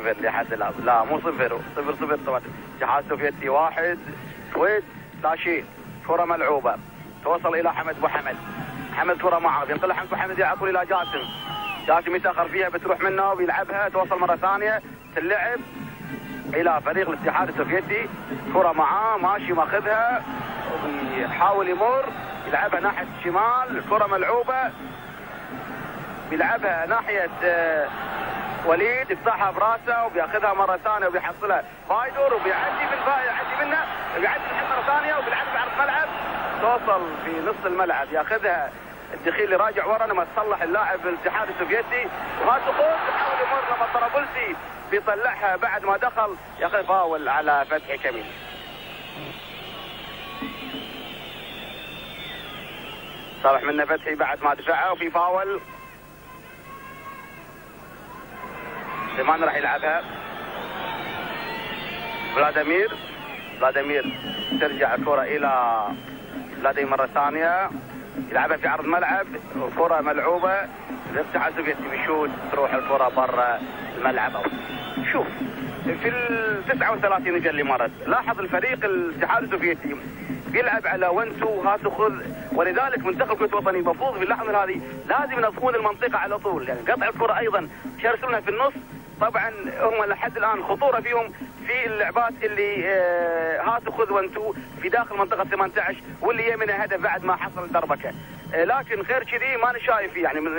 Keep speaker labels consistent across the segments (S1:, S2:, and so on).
S1: 0 لحد الان. لا مو 0 0 طبعا. الاتحاد السوفيتي 1 الكويت لا شيء. كره ملعوبه توصل الى حمد ابو حمد. حمد كره معه بينطلع حمد ابو حمد على طول الى جاسم. جاسم يتاخر فيها بتروح منه وبيلعبها توصل مره ثانيه تلعب الى فريق الاتحاد السوفيتي. كره معاه ماشي ماخذها ويحاول يمر يلعبها ناحيه الشمال. الكره ملعوبه بيلعبها ناحيه وليد يفتحها براسه وبياخذها مره ثانيه وبيحصلها فايدور وبيعدي يعدي منه وبيعدي مره ثانيه وبيلعبها بعرض ملعب توصل في نص الملعب ياخذها الدخيل اللي راجع ورا لما تصلح اللاعب الاتحاد السوفيتي. وهذا سقوط بيحاول يمر لما طرابلسي بيطلعها بعد ما دخل ياخذ فاول على فتحي كميل. صالح منه فتحي بعد ما دفعها وفي فاول. سليمان راح يلعبها فلاديمير ترجع الكرة إلى فلاديمير مرة ثانية يلعبها في عرض ملعب وكرة ملعوبة الاتحاد السوفيتي بيشوت تروح الكرة برا الملعب. شوف في ال 39 اجى اللي مرت لاحظ الفريق الاتحاد السوفيتي بيلعب على 1-2 هات خذ. ولذلك منتخب الكويت الوطني المفروض في اللحظه هذه لازم ينظمون المنطقه على طول. يعني قطع الكره ايضا يرسلونها في النص. طبعا هم لحد الان خطوره فيهم في اللعبات اللي هات خذ 1-2 في داخل منطقه 18 واللي يمنها هدف بعد ما حصل الدربكه. لكن غير كذي ما انا شايف يعني من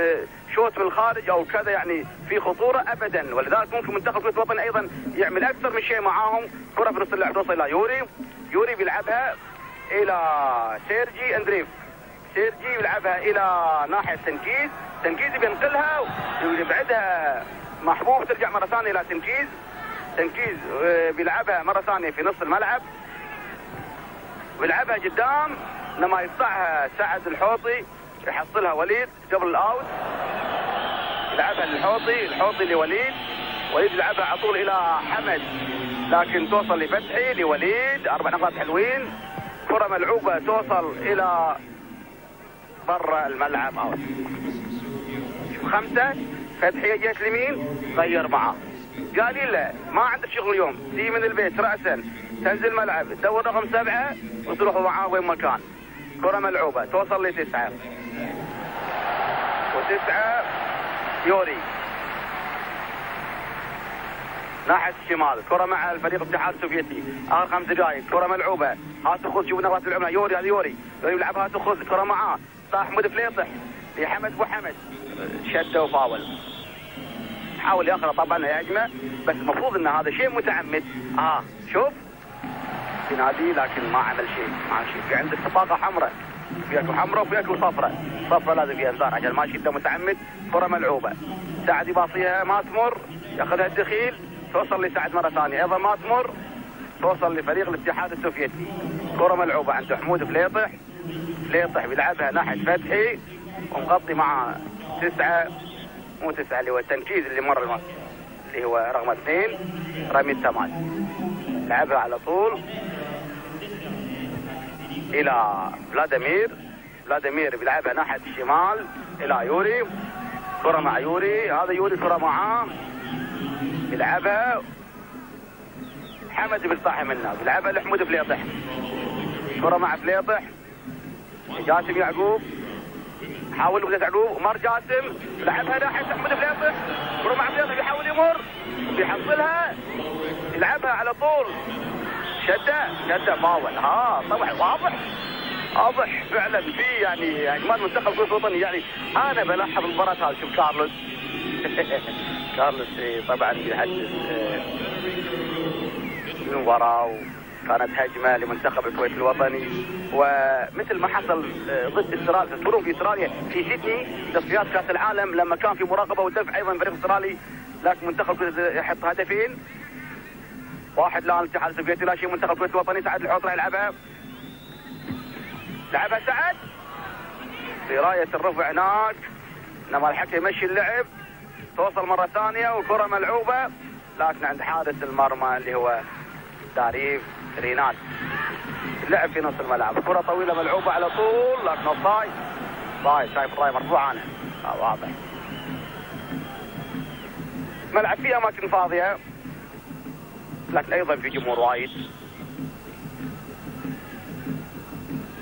S1: شوط من الخارج او كذا يعني في خطوره ابدا. ولذلك ممكن منتخب الكويت الوطني ايضا يعمل اكثر من شيء معاهم. كره في نص اللعب توصل الى يوري بيلعبها الى سيرجي اندريف. سيرجي يلعبها الى ناحيه تنكيز بينقلها ويبعدها محبوب ترجع مره ثانيه الى تنكيز بيلعبها مره ثانيه في نص الملعب ويلعبها قدام لما يقطعها سعد الحوطي يحصلها وليد قبل الاوت. يلعبها الحوطي لوليد يلعبها على طول الى حمد لكن توصل لفتحي لوليد. 4 نقاط حلوين. كره ملعوبه توصل الى برا الملعب اوت. 5 فتحي جهه اليمين غير معاه قال لي لا ما عندك شغل اليوم تيجي من البيت راسا تنزل ملعب تدور رقم 7 وتروح معاه وين ما كان. كره ملعوبه توصل ل 9 يوري ناحيه الشمال. كره مع الفريق الاتحاد السوفيتي اخر 5 دقائق. كره ملعوبه هات خذ شوف نقاط العمله يوري هذا يوري يلعبها هات خذ. كره معاه صاح حمود فليطح لحمد ابو حمد شده وفاول. حاول ياخذ طبعا هجمه بس المفروض ان هذا شيء متعمد. شوف ينادي لكن ما عمل شيء في عندك بطاقه حمراء في اكو حمراء وفي اكو صفراء لازم فيها انذار عشان ما يشده متعمد. كره ملعوبه سعد يباصيها ما تمر ياخذها الدخيل توصل لسعد مره ثانيه ايضا ما تمر توصل لفريق الاتحاد السوفيتي. كره ملعوبه عند حمود فليطح بيلعبها ناحيه فتحي ومغطي مع 9 مو 9 اللي هو التنكيز اللي مر الماتش اللي هو رقم 2 رمي التماس. لعبها على طول الى فلاديمير بيلعبها ناحيه الشمال الى يوري. كره مع يوري هذا يوري كره معاه بيلعبها حمد بيصحي منها بيلعبها لحمود فليطح. كره مع فليطح جاسم يعقوب حاول بدأ يعقوب ومر جاسم لعبها ناحيه حمود فليطح. كره مع فليطح بيحاول يمر بيحصلها يلعبها على طول شده فاول. طبعا واضح فعلا في يعني اجمال منتخب الكويت الوطني. يعني انا بلاحظ المباراه هذه شوف كارلوس طبعا بيحدث المباراه وكانت هجمه لمنتخب الكويت الوطني ومثل ما حصل ضد استراليا تذكرون في استراليا في سيدني تصفيات كاس العالم لما كان في مراقبه ودفع ايضا فريق استرالي لكن منتخب الكويت يحط هدفين 1 الان الاتحاد السوفيتي لا شيء. منتخب الكويت الوطني سعد الحوط راح يلعبها سعد في رايه الرفع هناك لما الحكم يمشي اللعب توصل مره ثانيه وكره ملعوبه لكن عند حارس المرمى اللي هو داريف رينات. اللعب في نص الملعب كره طويله ملعوبه على طول لكن اوفسايد. شايف الراي مرفوع عنه واضح. ملعب فيه اماكن فاضيه لكن ايضا في جمهور وايد.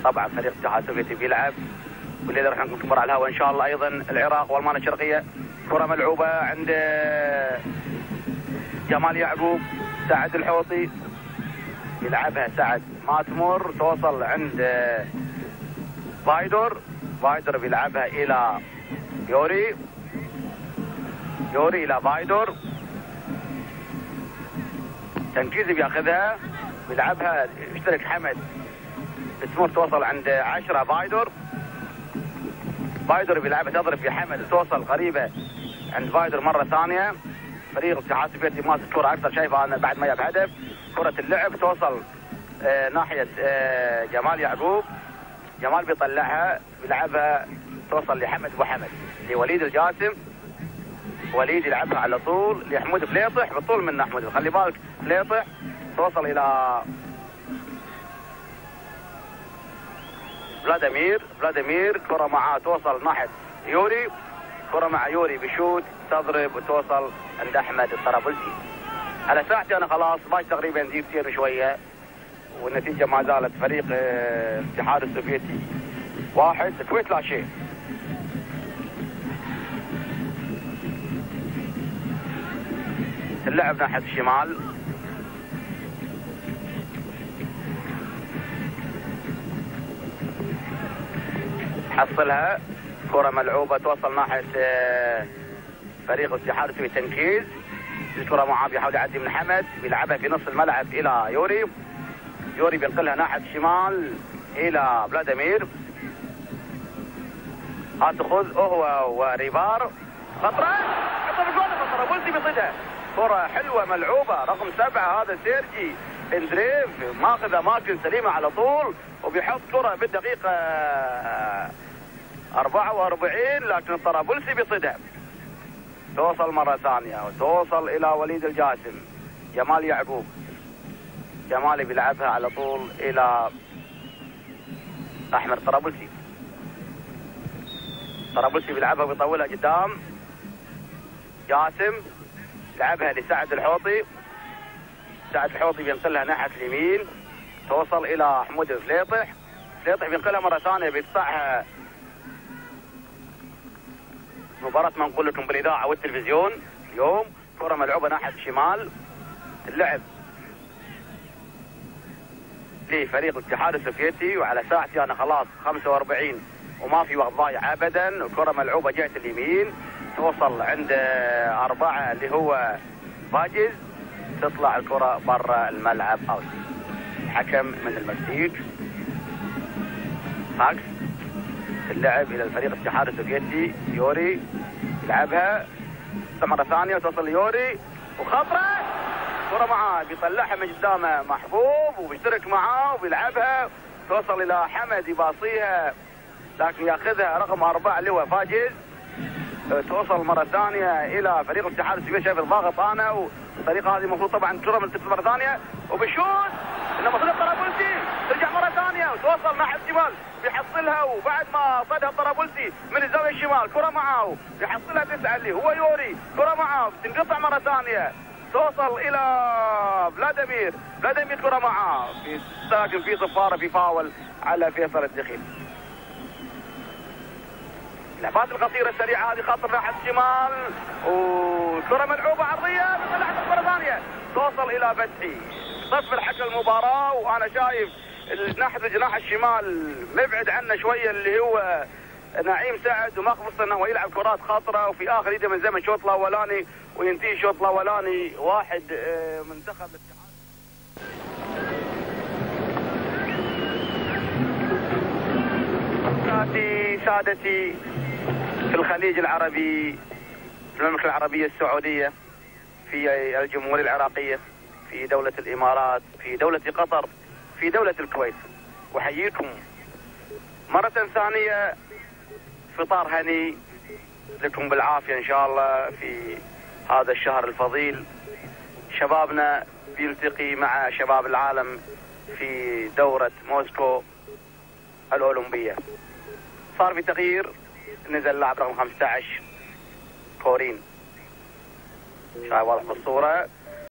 S1: طبعا فريق الاتحاد السوفيتي بيلعب واللي راح نكون على الهواء ان شاء الله. ايضا العراق والمانيا الشرقيه، كره ملعوبه عند جمال يعقوب، سعد الحوطي يلعبها سعد ما تمر، توصل عند فايدور بيلعبها الى يوري الى فايدور، تنكيزي بياخذها بيلعبها، يشترك حمد تمر توصل عند 10 فايدور بيلعبها تضرب في حمد، توصل قريبه عند فايدور مره ثانيه. فريق الاتحاد السوفيتي ماسك الكره اكثر، شايفه انا بعد ما جاب هدف. كره اللعب توصل ناحيه جمال يعقوب، جمال بيطلعها بيلعبها توصل لحمد ابو حمد لوليد الجاسم، وليد يلعبها على طول لحمود فليطح، بالطول من حمود، خلي بالك فليطح، توصل الى فلاديمير، كره معاه توصل ناحيه يوري، كره مع يوري بشوت تضرب وتوصل عند احمد الطرابلسي. على ساعتي انا خلاص باقي تقريبا دقيقتين شويه والنتيجه ما زالت فريق الاتحاد السوفيتي 1 الكويت لا شيء. اللعب ناحيه الشمال، حصلها كرة ملعوبة توصل ناحية فريق الاتحاد السوفيتي، تنكيز، الكرة معاه بيحاول يعدي من حمد، بيلعبها في نص الملعب إلى يوري بينقلها ناحية الشمال إلى فلاديمير، تأخذ هو وريفار، خطرة حطها في الجول، الطرابلسي بيصيدها، كرة حلوة ملعوبة رقم 7 هذا سيرجي اندريف، ماخذ أماكن سليمة على طول وبيحط كرة بالدقيقة 44 لكن الطرابلسي بيصيدها، توصل مرة ثانية وتوصل إلى وليد الجاسم، جمال يعقوب، جمال بيلعبها على طول إلى أحمد طرابلسي بيلعبها ويطولها قدام، جاسم يلعبها لسعد الحوطي، سعد الحوطي بينقلها ناحية اليمين، توصل إلى حمود فليطح بينقلها مرة ثانية بيقطعها. مباراة ما نقول لكم بالإذاعة والتلفزيون اليوم، كرة ملعوبة ناحية الشمال، اللعب لفريق الاتحاد السوفيتي وعلى ساعتي أنا خلاص 45 وما في وقت ضايع أبدا، كرة ملعوبة جهة اليمين توصل عند 4 اللي هو باجز، تطلع الكرة برا الملعب أوت. حكم من المكسيك فاكس، اللعب الى الفريق الاتحاد السوفيتي، يوري يلعبها مرة ثانية وتصل ليوري وخطرة، كرة معاه بيطلعها من قدامه محبوب وبيشترك معاه وبيلعبها، توصل الى حمد يباصيها لكن ياخذها رقم 4 اللي هو فاجز، توصل مرة ثانية الى فريق الاتحاد السوفيتي، شايف الضاغط انا والطريقة هذه المفروض طبعا كرة من مرة ثانية وبشوت، انما صدق الطرابلسي ترجع مرة ثانية وتوصل ناحية الشمال بيحصلها، وبعد ما صدها الطرابلسي من الزاوية الشمال كرة معاه بيحصلها 9 اللي هو يوري، كرة معاه تنقطع مرة ثانية توصل الى فلاديمير كرة معاه ساكن في صفارة في فاول على فيصل الدخيل. اللعبات القصيرة السريعة هذه خاطر ناحية الشمال وكرة ملعوبة عرضية بطلعت مرة ثانية توصل إلى فتحي، تصفر حكم المباراة وأنا شايف ناحية الجناح الشمال مبعد عنه شوية اللي هو نعيم سعد، وما خصوصا انه يلعب كرات خاطرة وفي آخر يده من زمن الشوط الأولاني وينتهي الشوط الأولاني 1 منتخب الاتحاد. سادتي في الخليج العربي، في المملكة العربية السعودية، في الجمهورية العراقية، في دولة الإمارات، في دولة قطر، في دولة الكويت، وحييكم مرة ثانية، فطار هني لكم بالعافية إن شاء الله في هذا الشهر الفضيل. شبابنا بيلتقي مع شباب العالم في دورة موسكو الأولمبية. صار في تغيير، نزل لاعب رقم 15 كورين شايف واضح بالصورة.